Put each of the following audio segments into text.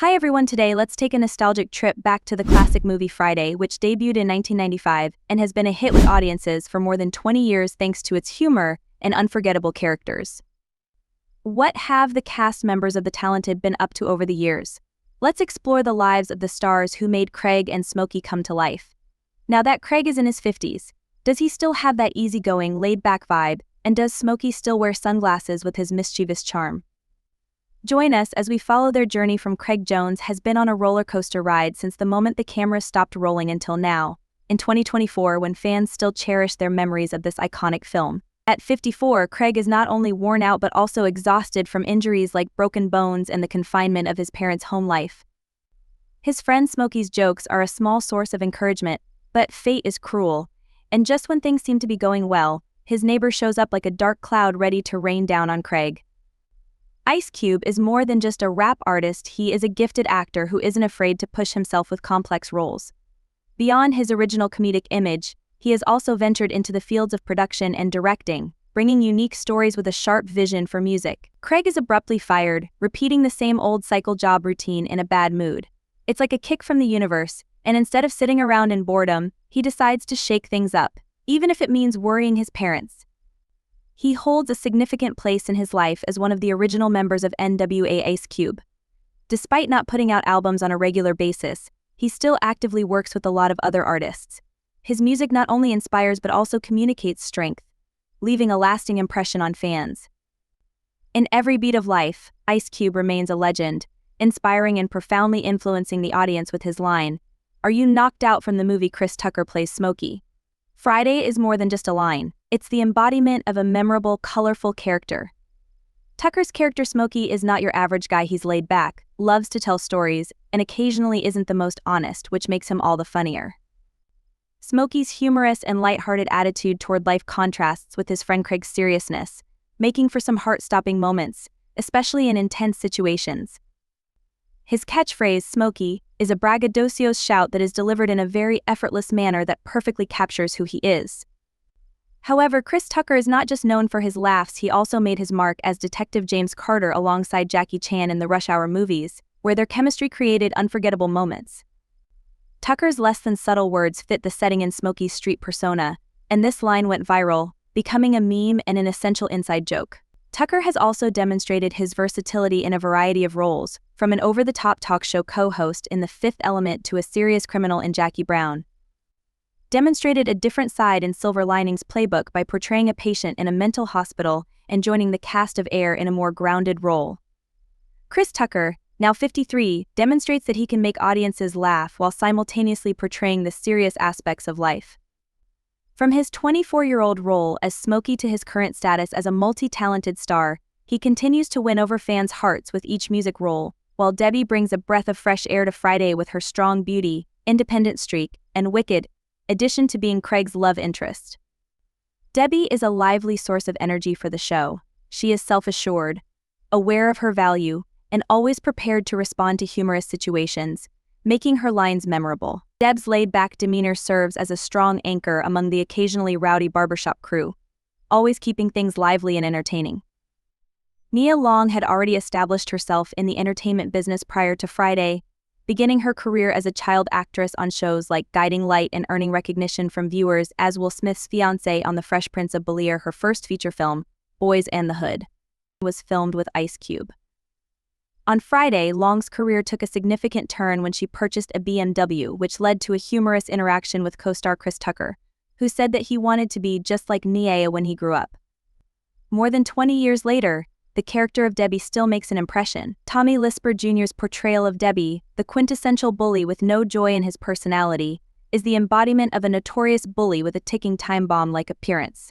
Hi everyone, today let's take a nostalgic trip back to the classic movie Friday, which debuted in 1995 and has been a hit with audiences for more than 20 years thanks to its humor and unforgettable characters. What have the cast members of The Talented been up to over the years? Let's explore the lives of the stars who made Craig and Smokey come to life. Now that Craig is in his 50s, does he still have that easygoing, laid-back vibe, and does Smokey still wear sunglasses with his mischievous charm? Join us as we follow their journey from Craig Jones has been on a roller coaster ride since the moment the camera stopped rolling until now, in 2024 when fans still cherish their memories of this iconic film. At 54, Craig is not only worn out but also exhausted from injuries like broken bones and the confinement of his parents' home life. His friend Smokey's jokes are a small source of encouragement, but fate is cruel, and just when things seem to be going well, his neighbor shows up like a dark cloud ready to rain down on Craig. Ice Cube is more than just a rap artist, he is a gifted actor who isn't afraid to push himself with complex roles. Beyond his original comedic image, he has also ventured into the fields of production and directing, bringing unique stories with a sharp vision for music. Craig is abruptly fired, repeating the same old cycle job routine in a bad mood. It's like a kick from the universe, and instead of sitting around in boredom, he decides to shake things up, even if it means worrying his parents. He holds a significant place in his life as one of the original members of NWA Ice Cube. Despite not putting out albums on a regular basis, he still actively works with a lot of other artists. His music not only inspires but also communicates strength, leaving a lasting impression on fans. In every beat of life, Ice Cube remains a legend, inspiring and profoundly influencing the audience with his line, "Are you knocked out?" from the movie Chris Tucker plays Smokey. Friday is more than just a line. It's the embodiment of a memorable, colorful character. Tucker's character Smokey is not your average guy. He's laid back, loves to tell stories, and occasionally isn't the most honest, which makes him all the funnier. Smokey's humorous and lighthearted attitude toward life contrasts with his friend Craig's seriousness, making for some heart-stopping moments, especially in intense situations. His catchphrase, "Smokey," is a braggadocious shout that is delivered in a very effortless manner that perfectly captures who he is. However, Chris Tucker is not just known for his laughs, he also made his mark as Detective James Carter alongside Jackie Chan in the Rush Hour movies, where their chemistry created unforgettable moments. Tucker's less-than-subtle words fit the setting in Smokey's street persona, and this line went viral, becoming a meme and an essential inside joke. Tucker has also demonstrated his versatility in a variety of roles, from an over-the-top talk show co-host in The Fifth Element to a serious criminal in Jackie Brown. Demonstrated a different side in Silver Linings Playbook by portraying a patient in a mental hospital and joining the cast of Air in a more grounded role. Chris Tucker, now 53, demonstrates that he can make audiences laugh while simultaneously portraying the serious aspects of life. From his 24-year-old role as Smokey to his current status as a multi-talented star, he continues to win over fans' hearts with each music role, while Debbie brings a breath of fresh air to Friday with her strong beauty, independent streak, and wicked addition to being Craig's love interest. Debbie is a lively source of energy for the show. She is self-assured, aware of her value, and always prepared to respond to humorous situations, making her lines memorable. Deb's laid-back demeanor serves as a strong anchor among the occasionally rowdy barbershop crew, always keeping things lively and entertaining. Nia Long had already established herself in the entertainment business prior to Friday, beginning her career as a child actress on shows like Guiding Light and earning recognition from viewers as Will Smith's fiancée on The Fresh Prince of Bel-Air. Her first feature film, Boys and the Hood, was filmed with Ice Cube. On Friday, Long's career took a significant turn when she purchased a BMW, which led to a humorous interaction with co-star Chris Tucker, who said that he wanted to be just like Nia when he grew up. More than 20 years later, the character of Debbie still makes an impression. Tommy Lisper Jr.'s portrayal of Debbie, the quintessential bully with no joy in his personality, is the embodiment of a notorious bully with a ticking time bomb-like appearance.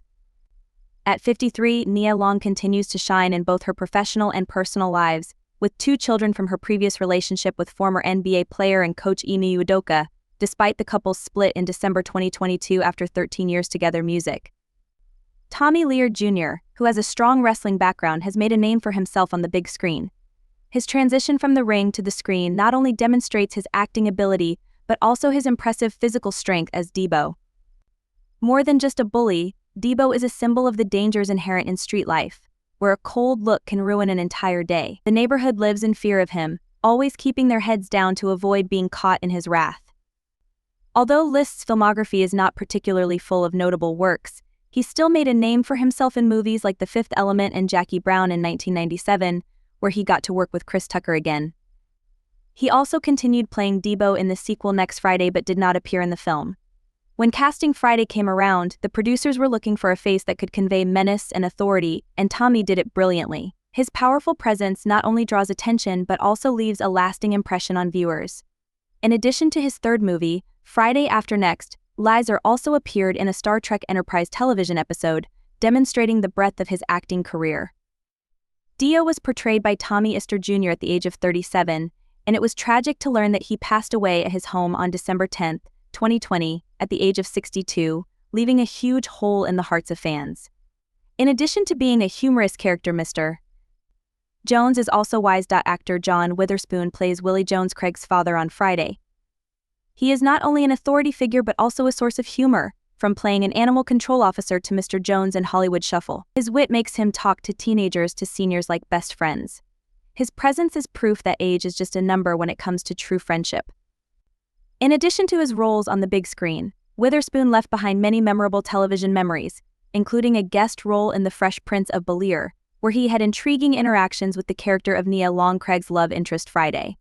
At 53, Nia Long continues to shine in both her professional and personal lives, with 2 children from her previous relationship with former NBA player and coach Ime Udoka, despite the couple's split in December 2022 after 13 years together. Music. Tommy Lear Jr., who has a strong wrestling background, has made a name for himself on the big screen. His transition from the ring to the screen not only demonstrates his acting ability, but also his impressive physical strength as Debo. More than just a bully, Debo is a symbol of the dangers inherent in street life, where a cold look can ruin an entire day. The neighborhood lives in fear of him, always keeping their heads down to avoid being caught in his wrath. Although List's filmography is not particularly full of notable works, he still made a name for himself in movies like The Fifth Element and Jackie Brown in 1997, where he got to work with Chris Tucker again. He also continued playing Debo in the sequel Next Friday but did not appear in the film. When casting Friday came around, the producers were looking for a face that could convey menace and authority, and Tommy did it brilliantly. His powerful presence not only draws attention but also leaves a lasting impression on viewers. In addition to his third movie, Friday After Next, Lizer also appeared in a Star Trek Enterprise television episode, demonstrating the breadth of his acting career. Dio was portrayed by Tommy Ister Jr. at the age of 37, and it was tragic to learn that he passed away at his home on December 10, 2020, at the age of 62, leaving a huge hole in the hearts of fans. In addition to being a humorous character, Mr. Jones is also wise. Actor John Witherspoon plays Willie Jones, Craig's father, on Friday. He is not only an authority figure but also a source of humor, from playing an animal control officer to Mr. Jones in Hollywood Shuffle. His wit makes him talk to teenagers to seniors like best friends. His presence is proof that age is just a number when it comes to true friendship. In addition to his roles on the big screen, Witherspoon left behind many memorable television memories, including a guest role in The Fresh Prince of Bel-Air, where he had intriguing interactions with the character of Nia Long, Craig's love interest Friday.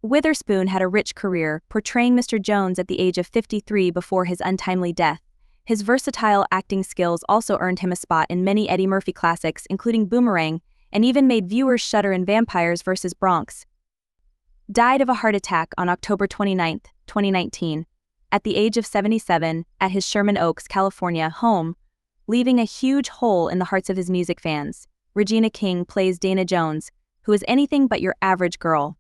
Witherspoon had a rich career, portraying Mr. Jones at the age of 53 before his untimely death. His versatile acting skills also earned him a spot in many Eddie Murphy classics, including Boomerang, and even made viewers shudder in Vampires vs. Bronx. Died of a heart attack on October 29, 2019, at the age of 77, at his Sherman Oaks, California, home, leaving a huge hole in the hearts of his music fans. Regina King plays Dana Jones, who is anything but your average girl.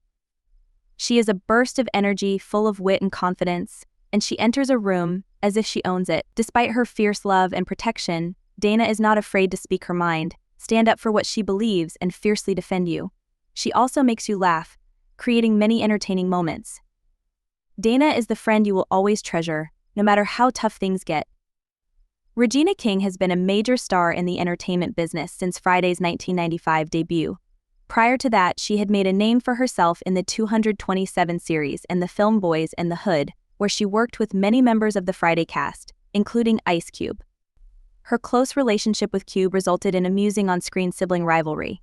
She is a burst of energy, full of wit and confidence, and she enters a room as if she owns it. Despite her fierce love and protection, Dana is not afraid to speak her mind, stand up for what she believes, and fiercely defend you. She also makes you laugh, creating many entertaining moments. Dana is the friend you will always treasure, no matter how tough things get. Regina King has been a major star in the entertainment business since Friday's 1995 debut. Prior to that, she had made a name for herself in the 227 series and the film Boys in the Hood, where she worked with many members of the Friday cast, including Ice Cube. Her close relationship with Cube resulted in amusing on-screen sibling rivalry.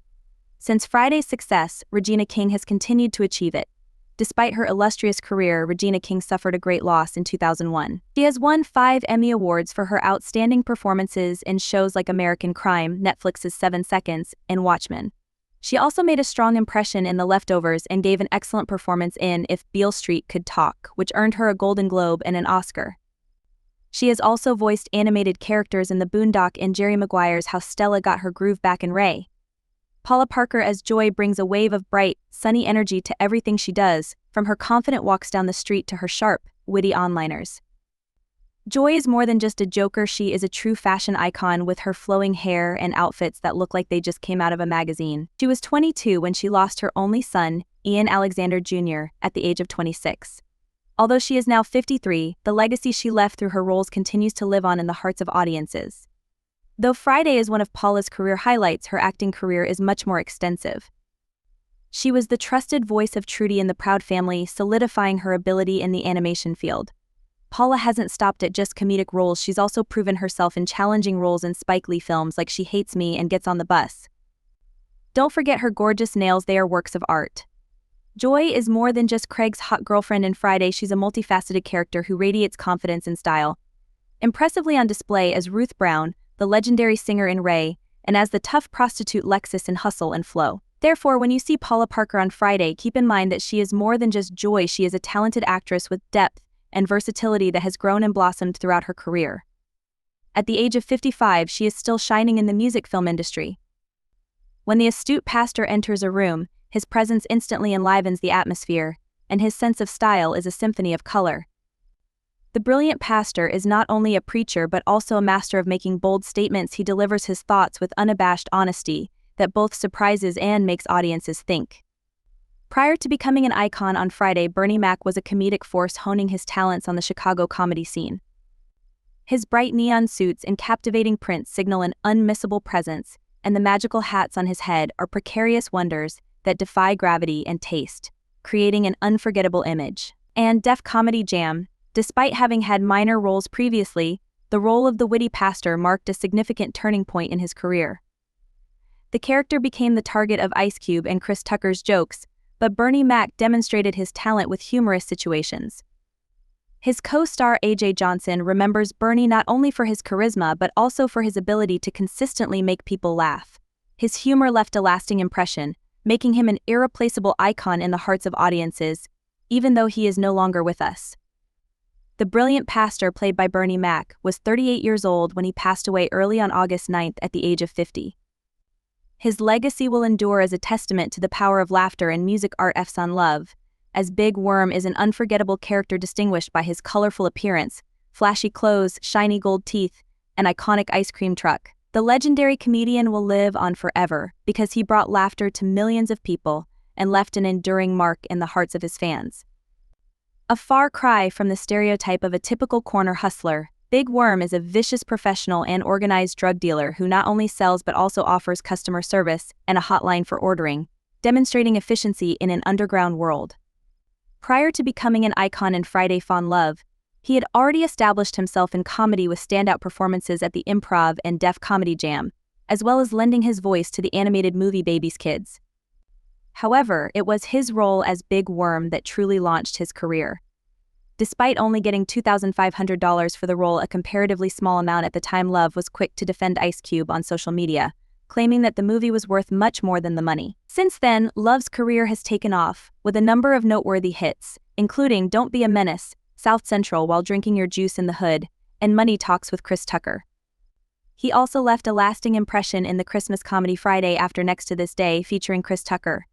Since Friday's success, Regina King has continued to achieve it. Despite her illustrious career, Regina King suffered a great loss in 2001. She has won 5 Emmy Awards for her outstanding performances in shows like American Crime, Netflix's 7 Seconds, and Watchmen. She also made a strong impression in The Leftovers and gave an excellent performance in If Beale Street Could Talk, which earned her a Golden Globe and an Oscar. She has also voiced animated characters in The Boondock and Jerry Maguire's How Stella Got Her Groove Back in Ray. Paula Parker as Joy brings a wave of bright, sunny energy to everything she does, from her confident walks down the street to her sharp, witty onliners. Joy is more than just a joker, she is a true fashion icon with her flowing hair and outfits that look like they just came out of a magazine. She was 22 when she lost her only son, Ian Alexander Jr., at the age of 26. Although she is now 53, the legacy she left through her roles continues to live on in the hearts of audiences. Though Friday is one of Paula's career highlights, her acting career is much more extensive. She was the trusted voice of Trudy in The Proud Family, solidifying her ability in the animation field. Paula hasn't stopped at just comedic roles, she's also proven herself in challenging roles in Spike Lee films like She Hates Me and Gets on the Bus. Don't forget her gorgeous nails, they are works of art. Joy is more than just Craig's hot girlfriend in Friday, she's a multifaceted character who radiates confidence and style. Impressively on display as Ruth Brown, the legendary singer in Ray, and as the tough prostitute Lexus in Hustle and Flow. Therefore, when you see Paula Parker on Friday, keep in mind that she is more than just Joy, she is a talented actress with depth and versatility that has grown and blossomed throughout her career. At the age of 55, she is still shining in the music film industry. When the astute pastor enters a room, his presence instantly enlivens the atmosphere, and his sense of style is a symphony of color. The brilliant pastor is not only a preacher but also a master of making bold statements. He delivers his thoughts with unabashed honesty that both surprises and makes audiences think. Prior to becoming an icon on Friday, Bernie Mac was a comedic force honing his talents on the Chicago comedy scene. His bright neon suits and captivating prints signal an unmissable presence, and the magical hats on his head are precarious wonders that defy gravity and taste, creating an unforgettable image. And Def Comedy Jam, despite having had minor roles previously, the role of the witty pastor marked a significant turning point in his career. The character became the target of Ice Cube and Chris Tucker's jokes, but Bernie Mac demonstrated his talent with humorous situations. His co-star A.J. Johnson remembers Bernie not only for his charisma but also for his ability to consistently make people laugh. His humor left a lasting impression, making him an irreplaceable icon in the hearts of audiences, even though he is no longer with us. The brilliant pastor played by Bernie Mac was 38 years old when he passed away early on August 9th at the age of 50. His legacy will endure as a testament to the power of laughter and music art F's on Love, as Big Worm is an unforgettable character distinguished by his colorful appearance, flashy clothes, shiny gold teeth, and iconic ice cream truck. The legendary comedian will live on forever because he brought laughter to millions of people and left an enduring mark in the hearts of his fans. A far cry from the stereotype of a typical corner hustler, Big Worm is a vicious professional and organized drug dealer who not only sells but also offers customer service and a hotline for ordering, demonstrating efficiency in an underground world. Prior to becoming an icon in Friday Fun Love, he had already established himself in comedy with standout performances at the Improv and Def Comedy Jam, as well as lending his voice to the animated movie Baby's Kids. However, it was his role as Big Worm that truly launched his career. Despite only getting $2,500 for the role, a comparatively small amount at the time, Love was quick to defend Ice Cube on social media, claiming that the movie was worth much more than the money. Since then, Love's career has taken off, with a number of noteworthy hits, including Don't Be a Menace, South Central While Drinking Your Juice in the Hood, and Money Talks with Chris Tucker. He also left a lasting impression in the Christmas comedy Friday After Next to This Day featuring Chris Tucker.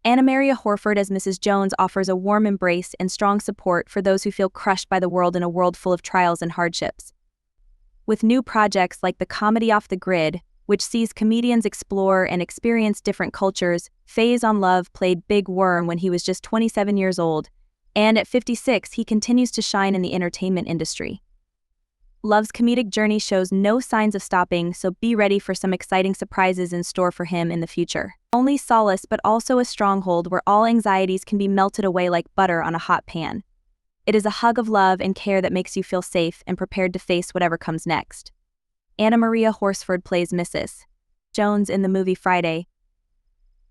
Anna Maria Horford as Mrs. Jones offers a warm embrace and strong support for those who feel crushed by the world in a world full of trials and hardships. With new projects like the Comedy Off the Grid, which sees comedians explore and experience different cultures, Faze on Love played Big Worm when he was just 27 years old, and at 56 he continues to shine in the entertainment industry. Love's comedic journey shows no signs of stopping, so be ready for some exciting surprises in store for him in the future. Only solace but also a stronghold where all anxieties can be melted away like butter on a hot pan. It is a hug of love and care that makes you feel safe and prepared to face whatever comes next. Anna Maria Horsford plays Mrs. Jones in the movie Friday.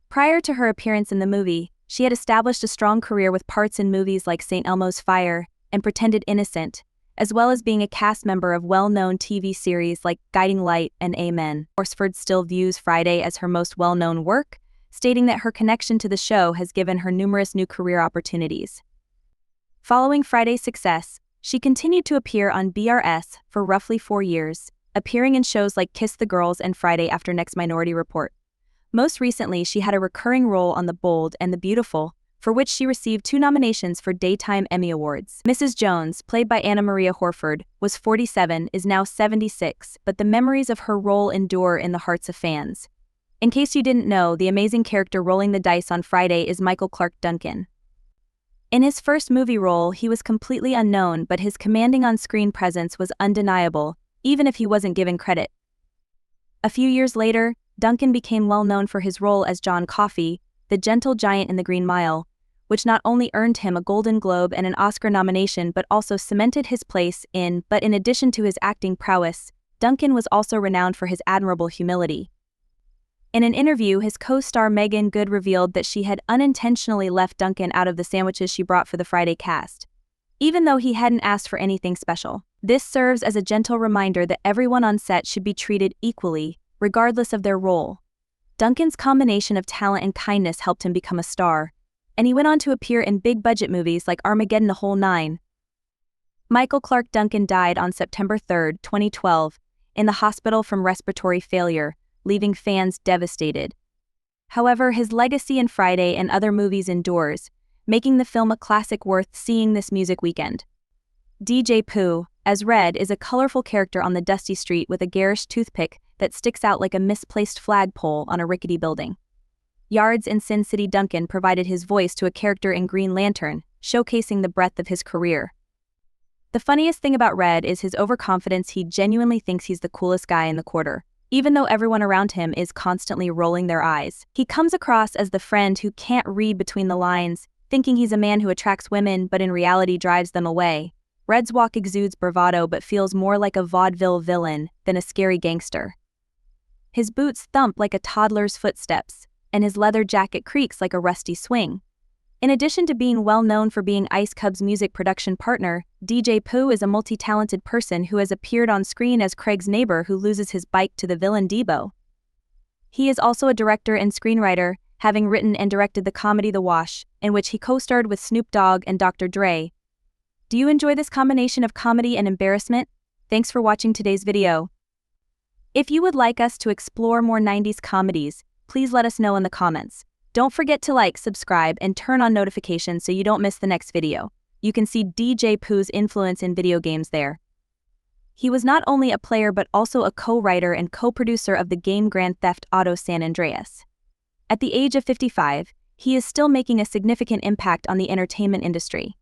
Prior to her appearance in the movie, she had established a strong career with parts in movies like St. Elmo's Fire and Pretended Innocent, as well as being a cast member of well-known TV series like Guiding Light and Amen. Horsford still views Friday as her most well-known work, stating that her connection to the show has given her numerous new career opportunities. Following Friday's success, she continued to appear on BRS for roughly 4 years, appearing in shows like Kiss the Girls and Friday After Next Minority Report. Most recently, she had a recurring role on The Bold and the Beautiful, for which she received 2 nominations for Daytime Emmy Awards. Mrs. Jones, played by Anna Maria Horford, was 47, is now 76, but the memories of her role endure in the hearts of fans. In case you didn't know, the amazing character rolling the dice on Friday is Michael Clarke Duncan. In his first movie role, he was completely unknown, but his commanding on-screen presence was undeniable, even if he wasn't given credit. A few years later, Duncan became well known for his role as John Coffey, the gentle giant in The Green Mile, which not only earned him a Golden Globe and an Oscar nomination but also cemented his place in. But in addition to his acting prowess, Duncan was also renowned for his admirable humility. In an interview, his co-star Megan Good revealed that she had unintentionally left Duncan out of the sandwiches she brought for the Friday cast, even though he hadn't asked for anything special. This serves as a gentle reminder that everyone on set should be treated equally, regardless of their role. Duncan's combination of talent and kindness helped him become a star, and he went on to appear in big-budget movies like Armageddon the Whole Nine. Michael Clarke Duncan died on September 3, 2012, in the hospital from respiratory failure, leaving fans devastated. However, his legacy in Friday and other movies endures, making the film a classic worth seeing this music weekend. DJ Pooh, as Red, is a colorful character on the dusty street with a garish toothpick that sticks out like a misplaced flagpole on a rickety building. Yards in Sin City Duncan provided his voice to a character in Green Lantern, showcasing the breadth of his career. The funniest thing about Red is his overconfidence. He genuinely thinks he's the coolest guy in the quarter. even though everyone around him is constantly rolling their eyes. He comes across as the friend who can't read between the lines, thinking he's a man who attracts women but in reality drives them away. Red's walk exudes bravado but feels more like a vaudeville villain than a scary gangster. His boots thump like a toddler's footsteps, and his leather jacket creaks like a rusty swing. In addition to being well known for being Ice Cub's music production partner, DJ Pooh is a multi-talented person who has appeared on screen as Craig's neighbor who loses his bike to the villain Debo. He is also a director and screenwriter, having written and directed the comedy The Wash, in which he co-starred with Snoop Dogg and Dr. Dre. Do you enjoy this combination of comedy and embarrassment? Thanks for watching today's video. If you would like us to explore more 90s comedies, please let us know in the comments. Don't forget to like, subscribe, and turn on notifications so you don't miss the next video. You can see DJ Pooh's influence in video games there. He was not only a player but also a co-writer and co-producer of the game Grand Theft Auto San Andreas. At the age of 55, he is still making a significant impact on the entertainment industry.